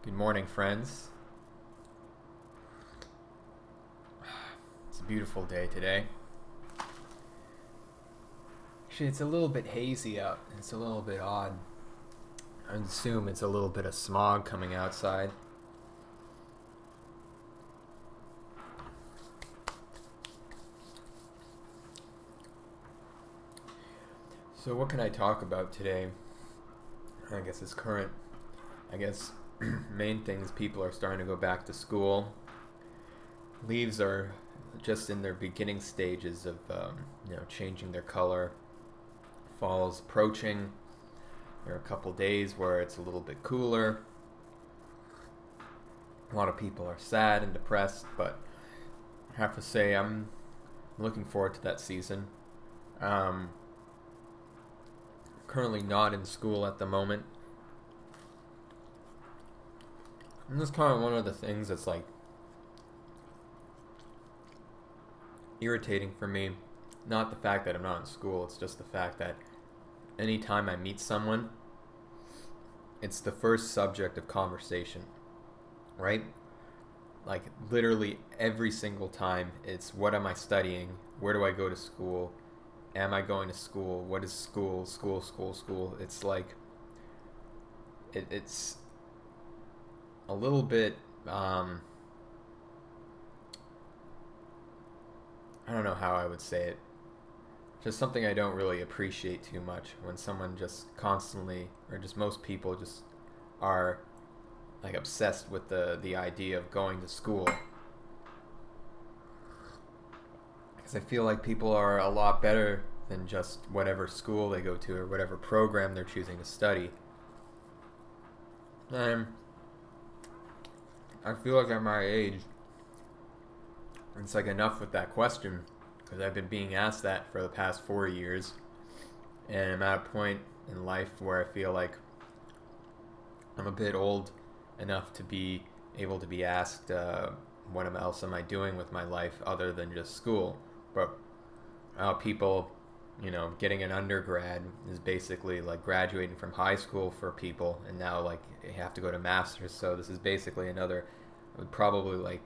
Good morning, friends. It's a beautiful day today. Actually, it's a little bit hazy out. It's a little bit odd. I assume it's a little bit of smog coming outside. So, what can I talk about today? I guess it's current. I guess main things, people are starting to go back to school. Leaves are just in their beginning stages of changing their color. Fall's approaching. There are a couple days where it's a little bit cooler. A lot of people are sad and depressed, but I have to say I'm looking forward to that season. Um, Currently not in school at the moment. And this is kind of one of the things that's like irritating for me. Not the fact that I'm not in school, it's just the fact that anytime I meet someone, it's the first subject of conversation, right? Like literally every single time, it's what am I studying? Where do I go to school? Am I going to school? What is school? School, school, school. It's like it's a little bit. I don't know how I would say it. Just something I don't really appreciate too much when someone just constantly, or just most people, just are like obsessed with the idea of going to school. Because I feel like people are a lot better than just whatever school they go to or whatever program they're choosing to study. And I feel like at my age, it's like enough with that question because I've been being asked that for the past 4 years, and I'm at a point in life where I feel like I'm a bit old enough to be able to be asked what else am I doing with my life other than just school. But people, getting an undergrad is basically like graduating from high school for people, and now like you have to go to masters. So this is basically another, probably like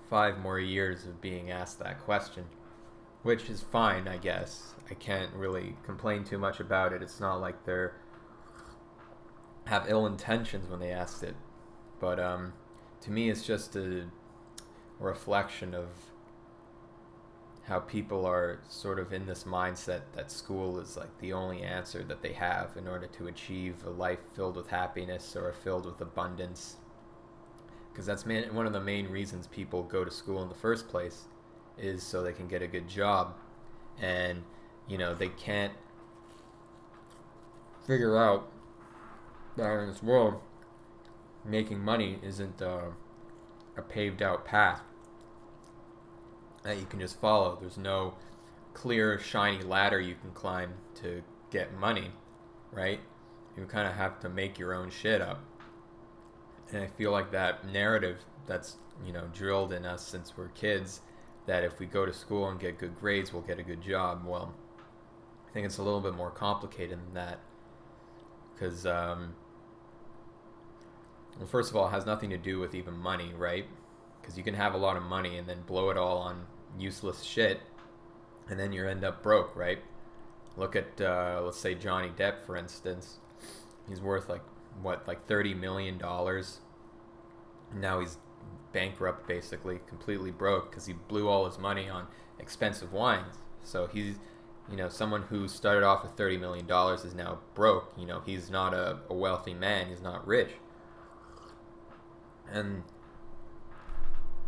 5 more years of being asked that question, which is fine, I guess. I can't really complain too much about it. It's not like they're have ill intentions when they asked it, but to me, it's just a reflection of how people are sort of in this mindset that school is like the only answer that they have in order to achieve a life filled with happiness or filled with abundance. Because that's one of the main reasons people go to school in the first place is so they can get a good job. And, they can't figure out that in this world, making money isn't a paved out path that you can just follow. There's no clear, shiny ladder you can climb to get money, right? You kind of have to make your own shit up. And I feel like that narrative that's, drilled in us since we're kids, that if we go to school and get good grades, we'll get a good job. Well, I think it's a little bit more complicated than that. Because, well, first of all, it has nothing to do with even money, right? Because you can have a lot of money and then blow it all on useless shit, and then you end up broke, right? Look at, let's say Johnny Depp, for instance. He's worth like $30 million. Now he's bankrupt, basically, completely broke because he blew all his money on expensive wines. So he's, someone who started off with $30 million is now broke. He's not a wealthy man. He's not rich. And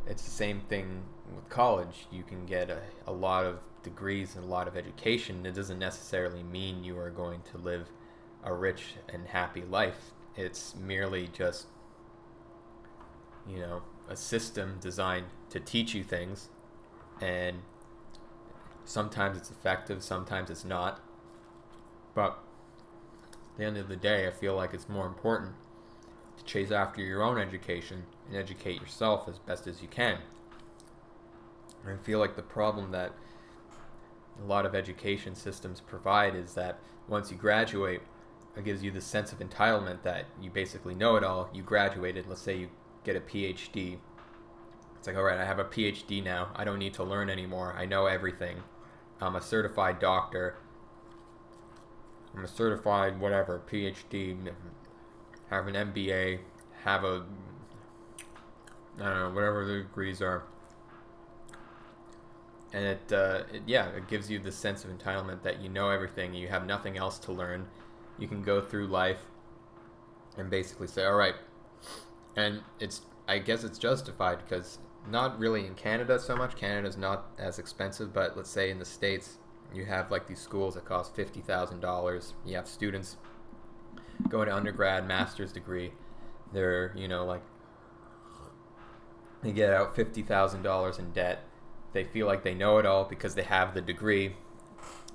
it's the same thing with college. You can get a lot of degrees and a lot of education. It doesn't necessarily mean you are going to live a rich and happy life. It's merely just, a system designed to teach you things, and sometimes it's effective, sometimes it's not. But at the end of the day, I feel like it's more important to chase after your own education and educate yourself as best as you can. And I feel like the problem that a lot of education systems provide is that once you graduate, it gives you the sense of entitlement that you basically know it all. You graduated, let's say you get a PhD. It's like, all right, I have a PhD now. I don't need to learn anymore. I know everything. I'm a certified doctor. I'm a certified whatever, PhD, have an MBA, have a, I don't know, whatever the degrees are. And it gives you the sense of entitlement that you know everything. You have nothing else to learn. You can go through life and basically say, all right. And I guess it's justified because not really in Canada so much. Canada's not as expensive, but let's say in the States, you have like these schools that cost $50,000. You have students going to undergrad, master's degree. They're, like, they get out $50,000 in debt. They feel like they know it all because they have the degree.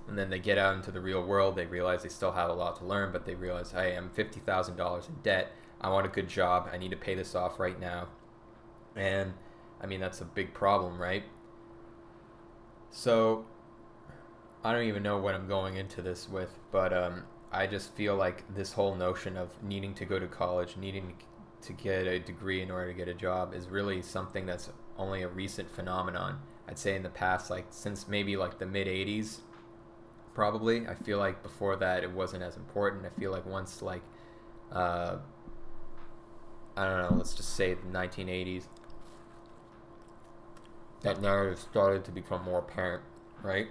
And then they get out into the real world. They realize they still have a lot to learn, but they realize, hey, I'm $50,000 in debt. I want a good job. I need to pay this off right now. And, I mean, that's a big problem, right? So, I don't even know what I'm going into this with, but I just feel like this whole notion of needing to go to college, needing to get a degree in order to get a job is really something that's only a recent phenomenon. I'd say in the past, like since maybe like the mid 80s, probably. I feel like before that it wasn't as important. I feel like once like, I don't know, let's just say the 1980s, that narrative started to become more apparent, right?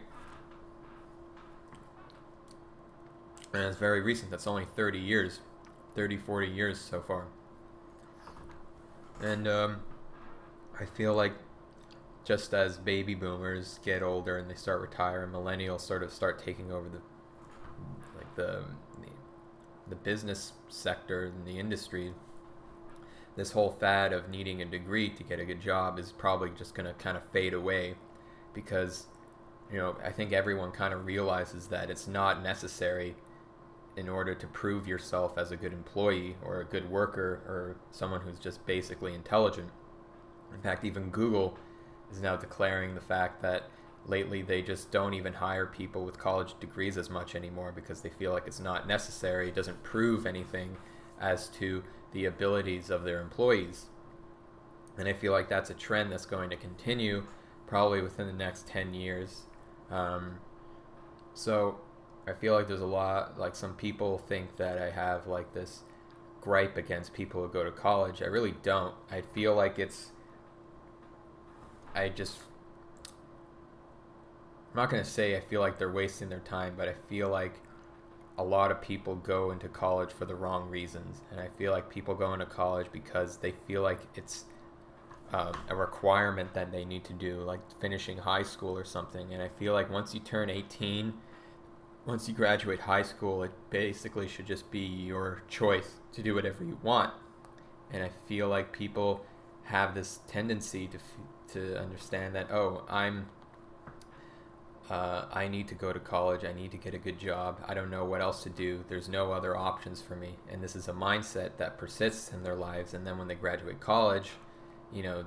And it's very recent. That's only 30 years, 40 years so far. And I feel like just as baby boomers get older and they start retiring, millennials sort of start taking over the business sector and the industry. This whole fad of needing a degree to get a good job is probably just going to kind of fade away because, I think everyone kind of realizes that it's not necessary in order to prove yourself as a good employee or a good worker or someone who's just basically intelligent. In fact, even Google is now declaring the fact that lately they just don't even hire people with college degrees as much anymore because they feel like it's not necessary. It doesn't prove anything as to the abilities of their employees. And I feel like that's a trend that's going to continue probably within the next 10 years. So I feel like there's a lot, like some people think that I have like this gripe against people who go to college. I really don't. I feel like I'm not going to say I feel like they're wasting their time, but I feel like a lot of people go into college for the wrong reasons. And I feel like people go into college because they feel like it's a requirement that they need to do, like finishing high school or something. And I feel like once you turn 18, once you graduate high school, it basically should just be your choice to do whatever you want. And I feel like people have this tendency to understand that, I need to go to college, I need to get a good job, I don't know what else to do, there's no other options for me. And this is a mindset that persists in their lives, and then when they graduate college,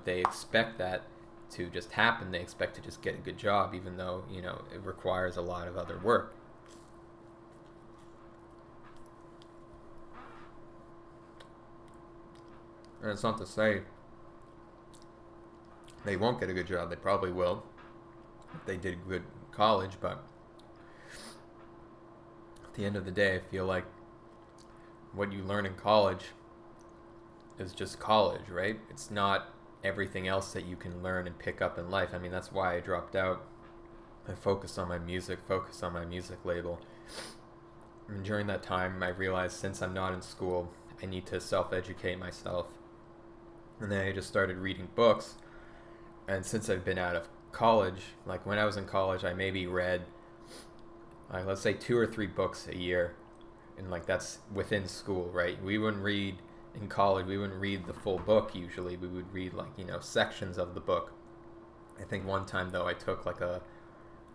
they expect that to just happen. They expect to just get a good job, even though, it requires a lot of other work. And it's not to say they won't get a good job. They probably will if they did good college, but at the end of the day, I feel like what you learn in college is just college, right? It's not everything else that you can learn and pick up in life. I mean, that's why I dropped out. I focused on my music label. And during that time, I realized since I'm not in school, I need to self-educate myself. And then I just started reading books. And since I've been out of college, like when I was in college, I maybe read, let's say 2 or 3 books a year. And like that's within school, right? We wouldn't read in college, we wouldn't read the full book usually. We would read like, sections of the book. I think one time though, I took like a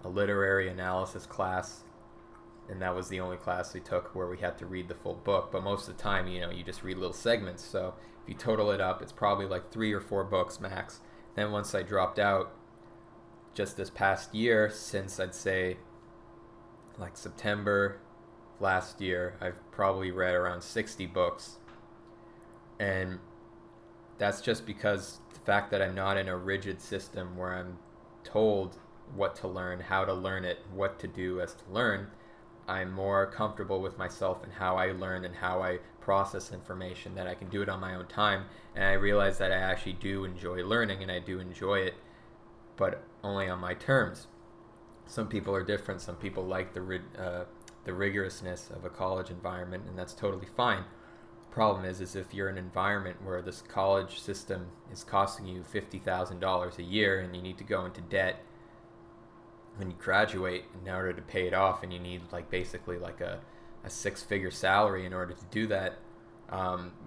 literary analysis class, and that was the only class we took where we had to read the full book. But most of the time, you just read little segments. So if you total it up, it's probably like 3 or 4 books max. Then once I dropped out, just this past year, since I'd say like September last year, I've probably read around 60 books. And that's just because the fact that I'm not in a rigid system where I'm told what to learn, how to learn it, what to do as to learn, I'm more comfortable with myself and how I learn and how I process information, that I can do it on my own time. And I realize that I actually do enjoy learning, and I do enjoy it, but only on my terms. Some people are different. Some people like the rigorousness of a college environment, and that's totally fine. Problem is if you're in an environment where this college system is costing you $50,000 a year and you need to go into debt when you graduate in order to pay it off, and you need like basically like a six-figure salary in order to do that,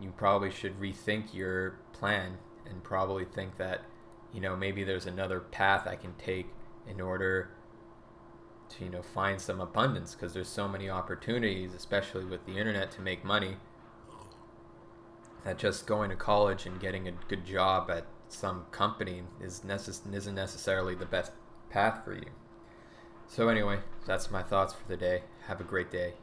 you probably should rethink your plan and probably think that, you know, maybe there's another path I can take in order to, you know, find some abundance, because there's so many opportunities, especially with the internet, to make money, that just going to college and getting a good job at some company isn't necessarily the best path for you. So anyway, that's my thoughts for the day. Have a great day.